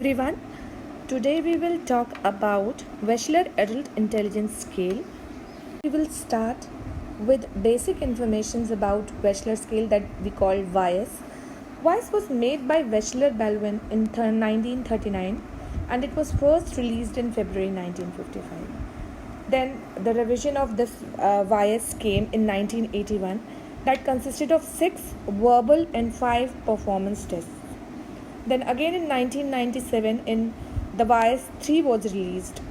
Everyone, today we will talk about Wechsler Adult Intelligence Scale. We will start with basic informations about Wechsler scale that we call WIAS. WIAS was made by Wechsler Baldwin in 1939 and it was first released in February 1955. Then the revision of this WIAS came in 1981 that consisted of 6 verbal and 5 performance tests. Then again in 1997 in the WIAS 3 was released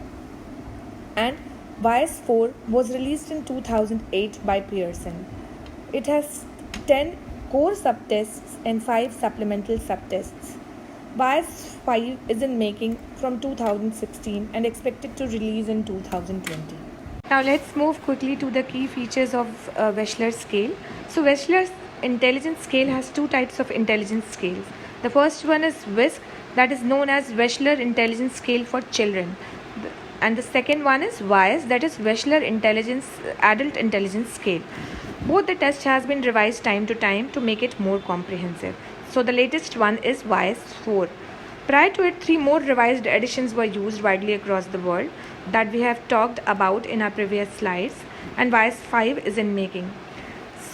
and WIAS 4 was released in 2008 by Pearson. It has 10 core subtests and 5 supplemental subtests. WIAS 5 is in making from 2016 and expected to release in 2020. Now let's move quickly to the key features of Wechsler scale. So Wechsler's intelligence scale has two types of intelligence scales. The first one is WISC, that is known as Wechsler Intelligence Scale for Children. And the second one is WIAS, that is Wechsler Adult Intelligence Scale. Both the tests has been revised time to time to make it more comprehensive. So the latest one is WIAS 4. Prior to it, 3 more revised editions were used widely across the world that we have talked about in our previous slides, and WIAS 5 is in making.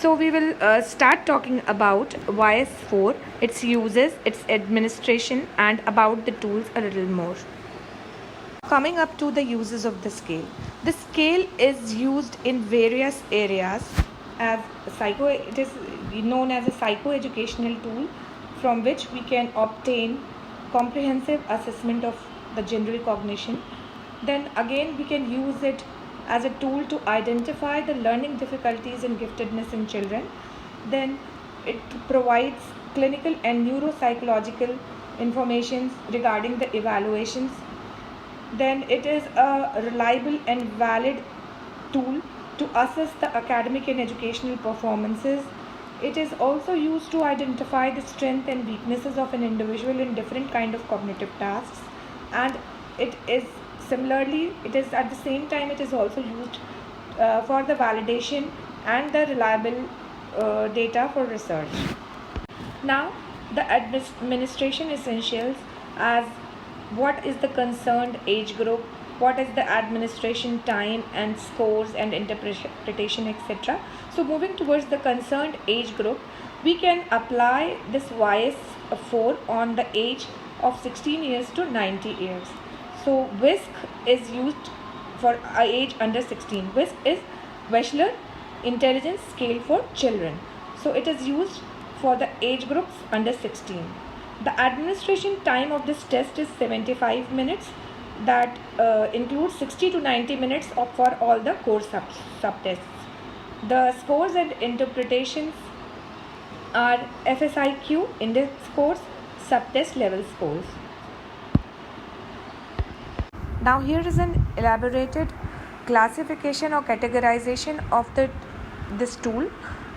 So we will start talking about WIAS 4, its uses, its administration, and about the tools a little more. Coming up to the uses of the scale. The scale is used in various areas it is known as a psychoeducational tool from which we can obtain comprehensive assessment of the general cognition. Then again we can use it as a tool to identify the learning difficulties and giftedness in children. Then it provides clinical and neuropsychological information regarding the evaluations. Then it is a reliable and valid tool to assess the academic and educational performances. It is also used to identify the strengths and weaknesses of an individual in different kind of cognitive tasks, and it is at the same time it is also used for the validation and the reliable data for research. Now the administration essentials, as what is the concerned age group, what is the administration time and scores and interpretation, etc. So moving towards the concerned age group, we can apply this WIAS 4 on the age of 16 years to 90 years. So WISC is used for age under 16. WISC is Wechsler Intelligence Scale for Children. So it is used for the age groups under 16. The administration time of this test is 75 minutes. That includes 60 to 90 minutes for all the core subtests. The scores and interpretations are FSIQ, index scores, subtest level scores. Now here is an elaborated classification or categorization of this tool.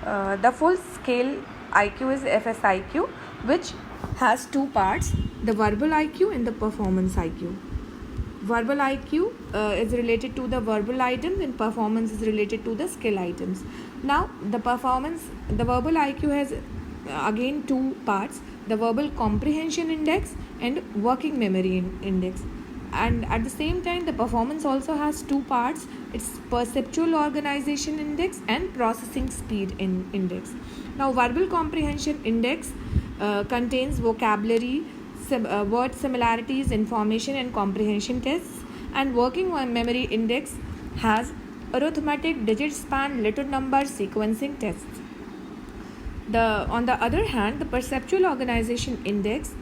The full scale IQ is FSIQ, which has 2 parts, the verbal IQ and the performance IQ. Verbal IQ is related to the verbal items and performance is related to the skill items. Now the verbal IQ has again 2 parts, the verbal comprehension index and working memory index. And at the same time the performance also has 2 parts, it's perceptual organization index and processing speed index. Now verbal comprehension index contains vocabulary, word similarities, information and comprehension tests, and working memory index has arithmetic, digit span, letter number, sequencing tests. On the other hand, the perceptual organization index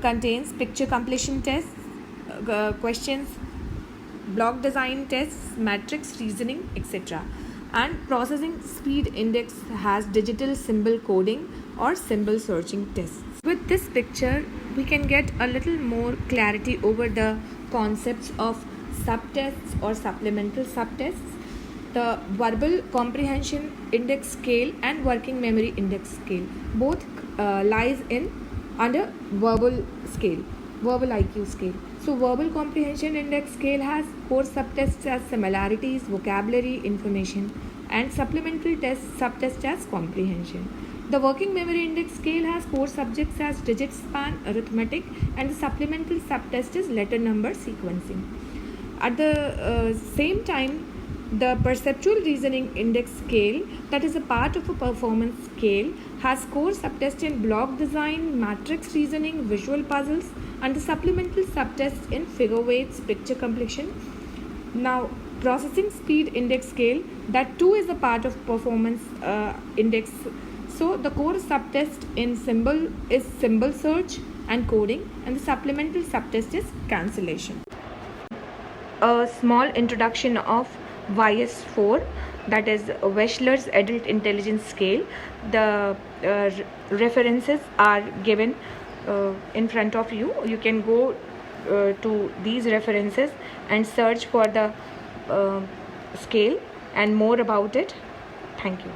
contains picture completion tests, questions, block design tests, matrix reasoning, etc. And processing speed index has digital symbol coding or symbol searching tests. With this picture, we can get a little more clarity over the concepts of subtests or supplemental subtests. The verbal comprehension index scale and working memory index scale both lies under verbal scale, verbal IQ scale. So verbal comprehension index scale has 4 subtests as similarities, vocabulary, information, and supplemental subtests as comprehension. The working memory index scale has core subjects as digit span, arithmetic, and the supplemental subtest is letter number sequencing. At the same time, the perceptual reasoning index scale, that is a part of a performance scale, has core subtest in block design, matrix reasoning, visual puzzles, and the supplemental subtest in figure weights, picture completion. Now, processing speed index scale, that too is a part of performance index. So the core subtest in symbol search and coding, and the supplemental subtest is cancellation. A small introduction of YS4, that is Wechsler's Adult Intelligence Scale. The references are given in front of you. You can go to these references and search for the scale and more about it. Thank you.